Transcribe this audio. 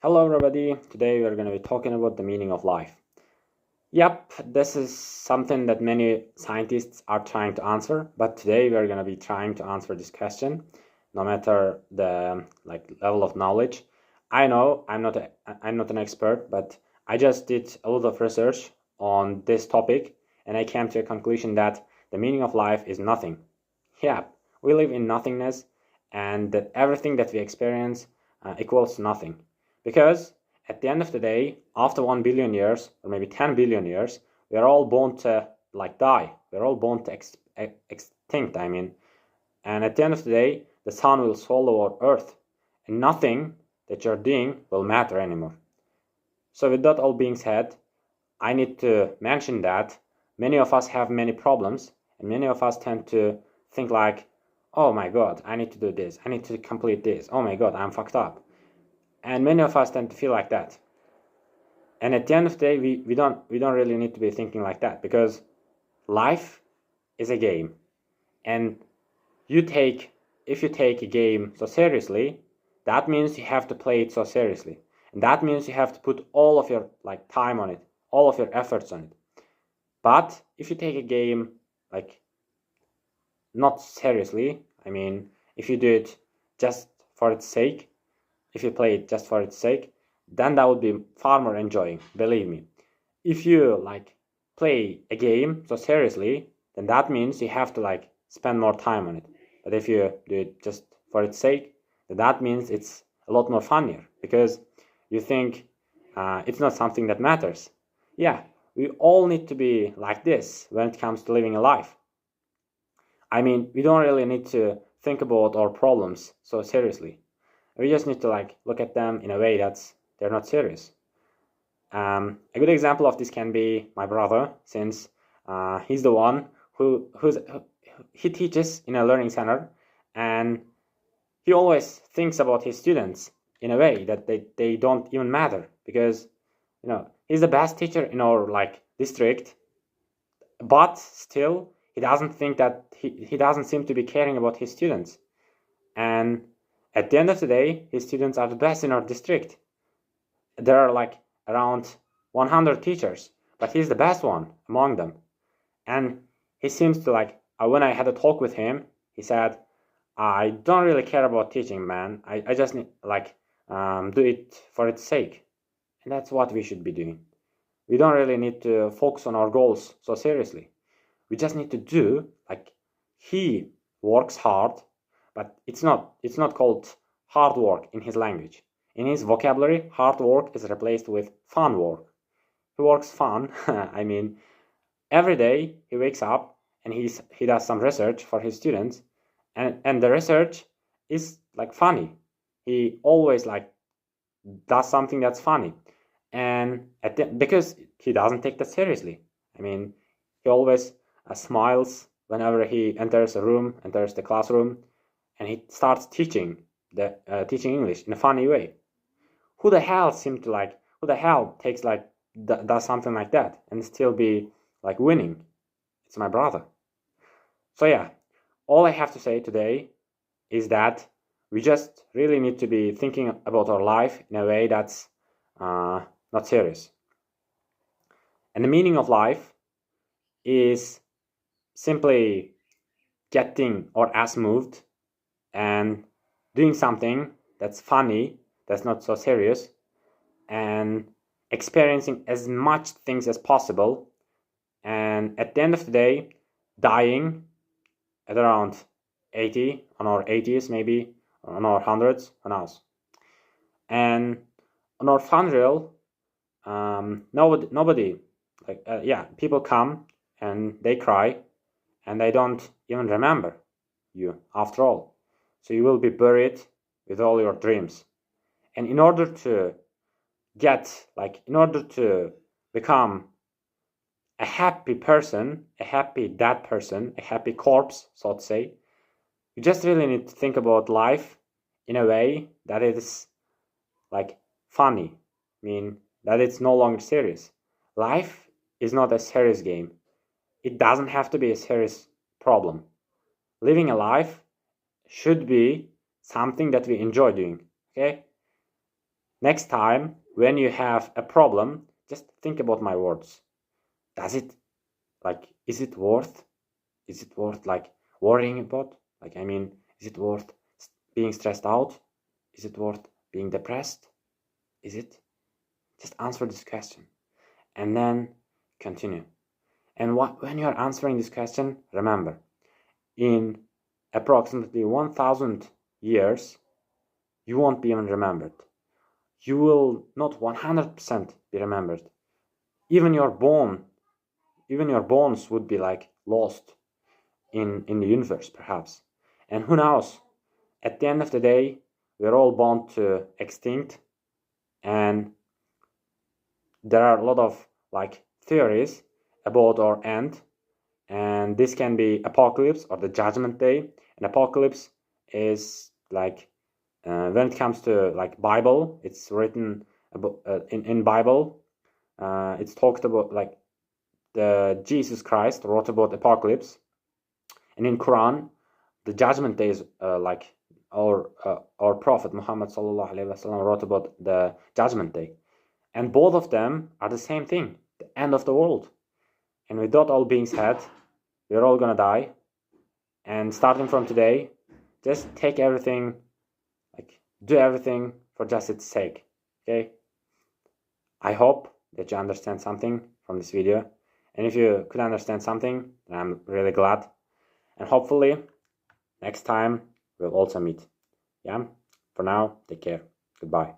Hello everybody, today we are going to be talking about the meaning of life. Yep, this is something that many scientists are trying to answer, but today we are going to be trying to answer this question, no matter the level of knowledge. I know I'm not an expert, but I just did a lot of research on this topic and I came to a conclusion that the meaning of life is nothing. Yeah, we live in nothingness and that everything that we experience equals to nothing. Because at the end of the day, after 1 billion years, or maybe 10 billion years, we are all born to die. We're all born to extinct, And at the end of the day, the sun will swallow our earth. And nothing that you're doing will matter anymore. So with that all being said, I need to mention that many of us have many problems, and many of us tend to think like, oh my god, I need to do this, I need to complete this, oh my god, I'm fucked up. And many of us tend to feel like that. And at the end of the day, we don't really need to be thinking like that, because life is a game. And if you take a game so seriously, that means you have to play it so seriously. And that means you have to put all of your time on it, all of your efforts on it. But if you take a game not seriously, if you do it just for its sake, if you play it just for its sake, then that would be far more enjoying, believe me. If you play a game so seriously, then that means you have to spend more time on it. But if you do it just for its sake, then that means it's a lot more funnier, because you think it's not something that matters. Yeah, we all need to be like this when it comes to living a life. We don't really need to think about our problems so seriously. We just need to look at them in a way that's they're not serious. A good example of this can be my brother, since he's the one he teaches in a learning center, and he always thinks about his students in a way that they don't even matter, because he's the best teacher in our district, but still he doesn't think that he doesn't seem to be caring about his students. And at the end of the day, his students are the best in our district. There are around 100 teachers, but he's the best one among them. And he seems to when I had a talk with him, he said, I don't really care about teaching, man. I just need do it for its sake. And that's what we should be doing. We don't really need to focus on our goals so seriously. We just need to do he works hard, but it's not called hard work in his language. In his vocabulary, hard work is replaced with fun work. He works fun. Every day he wakes up and he does some research for his students, and the research is funny. He always does something that's funny, and because he doesn't take that seriously. He always smiles whenever he enters the classroom, and he starts teaching English in a funny way. Who the hell takes does something like that and still be winning? It's my brother. So yeah, all I have to say today is that we just really need to be thinking about our life in a way that's not serious. And the meaning of life is simply getting our ass moved and doing something that's funny, that's not so serious, and experiencing as much things as possible, and at the end of the day, dying at around 80, on our 80s maybe, on our hundreds, who knows. And on our funeral, nobody people come and they cry, and they don't even remember you after all. So you will be buried with all your dreams. And in order to become a happy person, a happy dead person, a happy corpse, so to say, you just really need to think about life in a way that it is funny. That it's no longer serious. Life is not a serious game. It doesn't have to be a serious problem. Living a life should be something that we enjoy doing, okay? next time when you have a problem, just think about my words. Is it worth like worrying about? Like, I mean, is it worth being stressed out? Is it worth being depressed? Is it? Just answer this question and then continue. And when you're answering this question, remember, in approximately 1000 years, you won't be even remembered. You will not 100% be remembered. Even your bones would be like lost in the universe, perhaps. And who knows? At the end of the day, we're all bound to extinct, and there are a lot of like theories about our end, and this can be apocalypse or the judgment day. An apocalypse is like when it comes to like Bible, it's written about in Bible. It's talked about like the Jesus Christ wrote about apocalypse, and in Quran, the judgment day is like our Prophet Muhammad sallallahu alaihi wasallam wrote about the judgment day, and both of them are the same thing, the end of the world. And with that all being said, we're all gonna die, and starting from today, just take everything, like do everything for just its sake. Okay? I hope that you understand something from this video, and if you could understand something, then I'm really glad. And hopefully next time we'll also meet. Yeah? For now, take care. Goodbye.